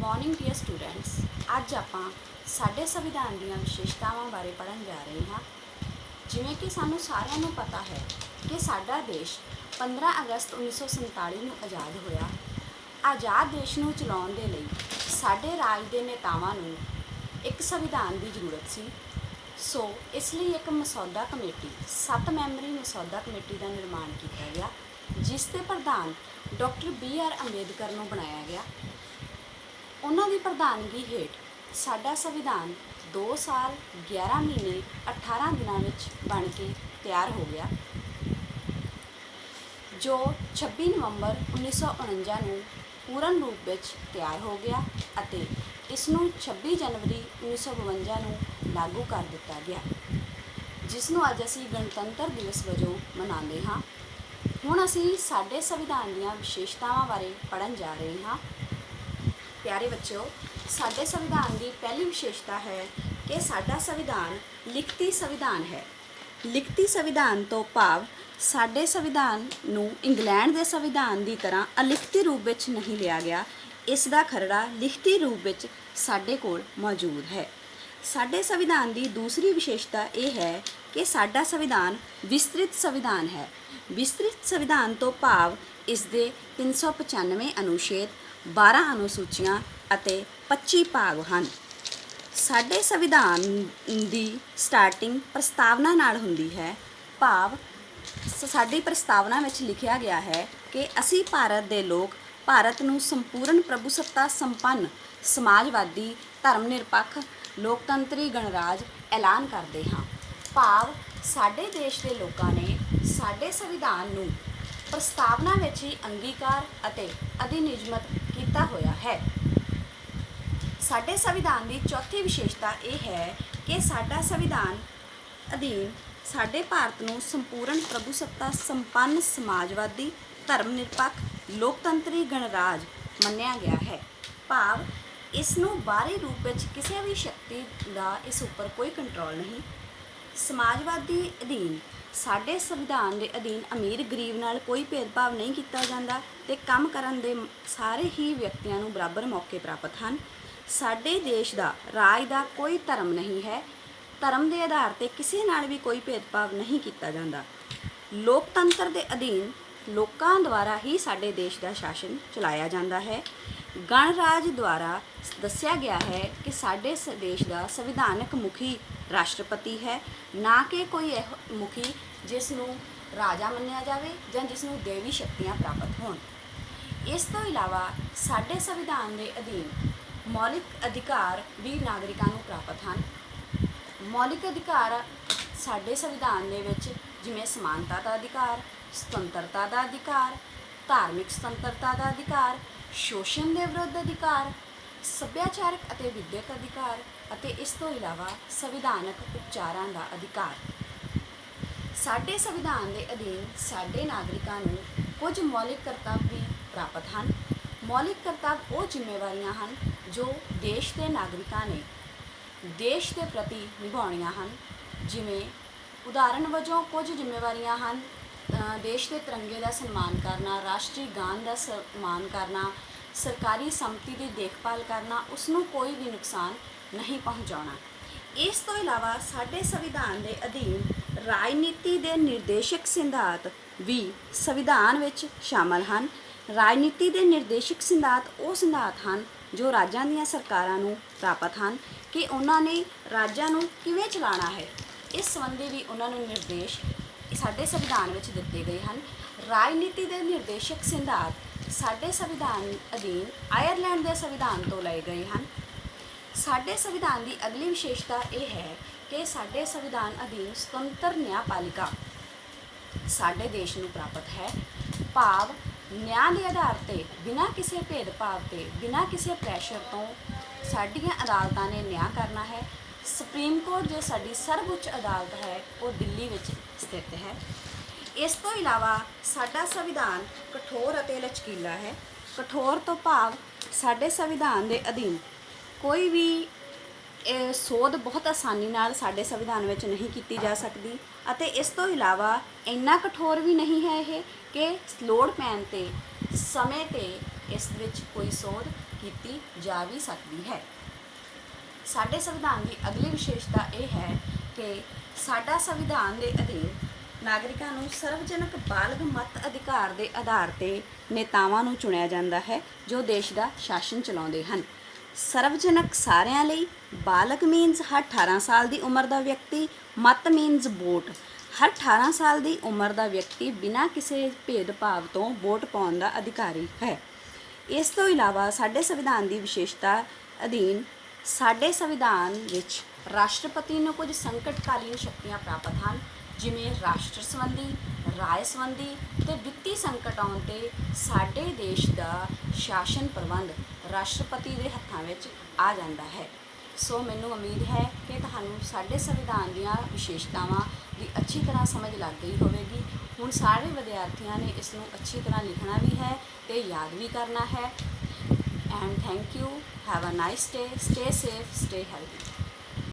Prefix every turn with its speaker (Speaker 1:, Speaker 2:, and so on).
Speaker 1: Morning dear students. अज आपां साडे संविधान दीयां विशेषतावां बारे पढ़न जा रहे हैं। जिवें कि सानूं सारिआं नूं पता है कि साडा देश 15 अगस्त 1947 नूं आज़ाद होया। आज़ाद देश नूं चलाउण दे लई साडे राज दे नेतावां नूं एक संविधान की जरूरत सी। सो इसलिए एक मसौदा कमेटी 7 मैंबरी मसौदा कमेटी का निर्माण किया गया, जिस दे प्रधान डॉक्टर BR अंबेडकर नूं बनाया गया। उन्हां दी प्रधानगी हेठ साडा संविधान 2 साल 11 महीने 18 दिनों में बन के तैयार हो गया, जो 26 नवंबर 1949 नूं पूर्ण रूप में तैयार हो गया अते इसनूं 26 जनवरी 1952 नूं लागू कर दिता गया, जिसनूं अज असीं गणतंत्र दिवस वजों मनाते हाँ। हुण असीं साडे संविधान दीयां विशेषतावां बारे पढ़न जा रहे हाँ। प्यारे बच्चों, साडे संविधान की पहली विशेषता है कि साडा संविधान लिखती संविधान है। लिखती संविधान तो भाव साडे संविधान नूं इंग्लैंड के संविधान की तरह अलिखती रूप में नहीं लिया गया। इसका खरड़ा लिखती रूप में साडे कोल मौजूद है। साडे संविधान की दूसरी विशेषता यह है कि साडा संविधान विस्तृत संविधान है। विस्तृत संविधान तो भाव इसके 395 अनुच्छेद 12 अनुसूचियां अते 25 भाग हैं। साडे संविधान की स्टार्टिंग प्रस्तावना नाल हुंदी है। भाव साडी प्रस्तावना में लिखा गया है कि असी भारत के लोग भारत नूं संपूर्ण प्रभुसत्ता संपन्न समाजवादी धर्मनिरपक्ष लोकतंत्री गणराज ऐलान करते हाँ। भाव साडे देश के लोगों ने साडे संविधान नूं प्रस्तावना में ही अंगीकार अते अधिनियमित किया होया है। साडे संविधान की चौथी विशेषता यह है कि साडा संविधान अधीन साडे भारत नूं संपूर्ण प्रभुसत्ता संपन्न समाजवादी धर्मनिरपक्ष लोकतंत्री गणराज मन्निया गया है। भाव इसनूं बाहरी रूप में किसी भी शक्ति का इस उपर कोई कंट्रोल नहीं। समाजवादी अधीन साडे संविधान के अधीन अमीर गरीब नाल कोई भेदभाव नहीं किया जाता ते काम करन दे सारे ही व्यक्तियों नूं बराबर मौके प्राप्त हैं। साडे देश का राज का कोई धर्म नहीं है। धर्म के आधार पर किसी नाल भी कोई भेदभाव नहीं किया जाता। लोकतंत्र के अधीन लोकां द्वारा ही साडे देश का शासन चलाया जाता है। गणराज द्वारा दस्या गया है कि साडे देश का संविधानक मुखी राष्ट्रपति है, ना कि कोई मुखी जिसनूं राजा मन्निया जाए जां जिसनूं देवी शक्तियां प्राप्त होण। इस तो इलावा साडे संविधान के अधीन मौलिक अधिकार भी नागरिकां नूं प्राप्त हैं। मौलिक अधिकार साडे संविधान दे विच जिवें समानता का अधिकार, सुतंत्रता का अधिकार, धार्मिक सुतंत्रता का अधिकार, शोषण के विरुद्ध अधिकार, सभ्याचारक अते विद्यक अधिकार अते इस तो इलावा संविधानक उपचारां का अधिकार। साडे संविधान के अधीन साडे नागरिकां नूं कुछ मौलिक कर्तव्य भी प्राप्त हैं। मौलिक कर्तव्य वो जिम्मेवारियां हैं जो देश के नागरिकां ने देश के प्रति निभाउणियां हैं। जिवें उदाहरण वजों कुछ जिम्मेवारियां हैं देश के तिरंगे का सन्मान करना, राष्ट्रीय गान का सम्मान करना, सरकारी संपत्ति की देखभाल करना, उसनों कोई भी नुकसान नहीं पहुँचाना। इस तो इलावा साडे संविधान के अधीन राजनीति के निर्देशक सिद्धांत भी संविधान विच शामिल हैं। राजनीति के निर्देशक सिद्धांत वो सिद्धांत हैं जो राज्यां दीयां सरकारां नूं प्राप्त हैं कि उन्होंने राज्यां नूं किवें चलाना है। इस संबंधी भी उन्होंने निर्देश साडे संविधान विच दिते गए हैं। राजनीति के निर्देशक सिद्धांत साडे संविधान अधीन आयरलैंड के संविधान तो लए गए हैं। साडे संविधान की अगली विशेषता यह है कि साडे संविधान अधीन स्वतंत्र न्यायपालिका साडे देश नूं प्राप्त है। भाव न्याय के आधार पर बिना किसी भेदभाव के बिना किसी प्रैशर तो साडियां अदालतां ने न्याय करना है। सुप्रीम कोर्ट जो साडी सर्वउच्च अदालत है वो दिल्ली विच स्थित है। इस तो इलावा साडा संविधान कठोर अते लचकीला है। कठोर तो भाव साडे संविधान के अधीन कोई भी सोध बहुत आसानी नाल साडे संविधान में नहीं की जा सकती अते इस तो इलावा इन्ना कठोर भी नहीं है यह कि लोड़ पैण ते समय ते इस विच कोई सोध ਕੀਤੀ ਜਾ ਵੀ ਸਕਦੀ ਹੈ। ਸਾਡੇ ਸੰਵਿਧਾਨ ਦੀ ਅਗਲੀ ਵਿਸ਼ੇਸ਼ਤਾ ਇਹ ਹੈ ਕਿ ਸਾਡਾ ਸੰਵਿਧਾਨ ਦੇ ਅਧੀਨ ਨਾਗਰਿਕਾਂ ਨੂੰ ਸਰਵਜਨਕ ਬਾਲਗ ਮਤ ਅਧਿਕਾਰ ਦੇ ਆਧਾਰ 'ਤੇ ਨੇਤਾਵਾਂ ਨੂੰ ਚੁਣਿਆ ਜਾਂਦਾ ਹੈ ਜੋ ਦੇਸ਼ ਦਾ ਸ਼ਾਸਨ ਚਲਾਉਂਦੇ ਹਨ। ਸਰਵਜਨਕ ਸਾਰਿਆਂ ਲਈ, ਬਾਲਗ ਮੀਨਸ ਹਰ 18 ਸਾਲ ਦੀ ਉਮਰ ਦਾ ਵਿਅਕਤੀ, ਮਤ ਮੀਨਸ ਵੋਟ, ਹਰ 18 ਸਾਲ ਦੀ ਉਮਰ ਦਾ ਵਿਅਕਤੀ ਬਿਨਾਂ ਕਿਸੇ ਭੇਦਭਾਵ ਤੋਂ ਵੋਟ ਪਾਉਣ ਦਾ ਅਧਿਕਾਰੀ ਹੈ। ਇਸ ਤੋਂ ਇਲਾਵਾ ਸਾਡੇ ਸੰਵਿਧਾਨ ਦੀ ਵਿਸ਼ੇਸ਼ਤਾ ਅਧੀਨ ਸਾਡੇ ਸੰਵਿਧਾਨ ਵਿੱਚ ਰਾਸ਼ਟਰਪਤੀ ਨੂੰ ਕੁਝ ਸੰਕਟਕਾਲੀਨ ਸ਼ਕਤੀਆਂ ਪ੍ਰਾਪਤ ਹਨ, ਜਿਵੇਂ ਰਾਸ਼ਟਰ ਸੰਬੰਧੀ, ਰਾਜ ਸੰਬੰਧੀ ਅਤੇ ਵਿੱਤੀ ਸੰਕਟ ਆਉਣ 'ਤੇ ਸਾਡੇ ਦੇਸ਼ ਦਾ ਸ਼ਾਸਨ ਪ੍ਰਬੰਧ ਰਾਸ਼ਟਰਪਤੀ ਦੇ ਹੱਥਾਂ ਵਿੱਚ ਆ ਜਾਂਦਾ ਹੈ। ਸੋ ਮੈਨੂੰ ਉਮੀਦ ਹੈ ਕਿ ਤੁਹਾਨੂੰ ਸਾਡੇ ਸੰਵਿਧਾਨ ਦੀਆਂ ਵਿਸ਼ੇਸ਼ਤਾਵਾਂ ਦੀ ਅੱਛੀ ਤਰ੍ਹਾਂ ਸਮਝ ਲੱਗ ਗਈ ਹੋਵੇਗੀ। ਹੁਣ ਸਾਰੇ ਵਿਦਿਆਰਥੀਆਂ ਨੇ ਇਸ ਨੂੰ ਅੱਛੀ ਤਰ੍ਹਾਂ ਲਿਖਣਾ ਵੀ ਹੈ ਅਤੇ ਯਾਦ ਵੀ ਕਰਨਾ ਹੈ। And thank you. Have a nice day. Stay safe, stay healthy.